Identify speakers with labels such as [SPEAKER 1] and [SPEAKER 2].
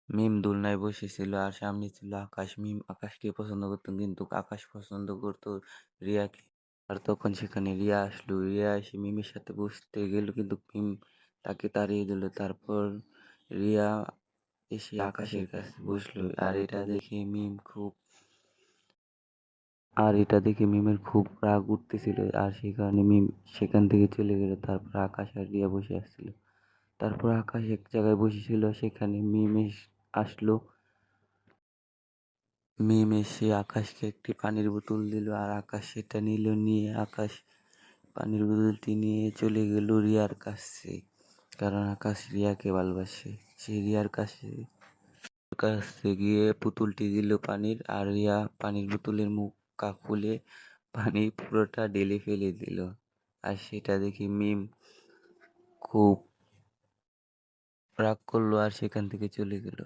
[SPEAKER 1] মিম দোলনায় বসেছিল আর সামনে ছিল আকাশ। মিম আকাশকে পছন্দ করতো কিন্তু আকাশ পছন্দ করতো রিয়াকে। আর তখন সেখানে রিয়া আসলো। রিয়া এসে মিমের সাথে বসতে গেল কিন্তু মিম তাকে তাড়িয়ে দিল। তারপর রিয়া এসে আকাশের কাছে বসলো। আর এটা দেখে মিমের খুব রাগ উঠতেছিল আর সেই কারণে মিম সেখান থেকে চলে গেল। তারপর আকাশ আর রিয়া বসে আসছিল। তারপর আকাশ এক জায়গায় বসেছিল, সেখানে আসলো। মিম এসে আকাশকে একটি পানির বোতল দিল আর আকাশ সেটা নিল। নিয়ে আকাশ পানির বোতলটি নিয়ে চলে গেল রিয়ার কাছে, কারণ আকাশ রিয়াকে ভালোবাসে। সে রিয়ার কাছে গিয়ে পুতুলটি দিল পানির, আর রিয়া পানির বোতলের মুখটা খুলে পানি পুরোটা ঢেলে ফেলে দিল। আর সেটা দেখে মিম খুব রাগ করলো আর সেখান থেকে চলে গেল।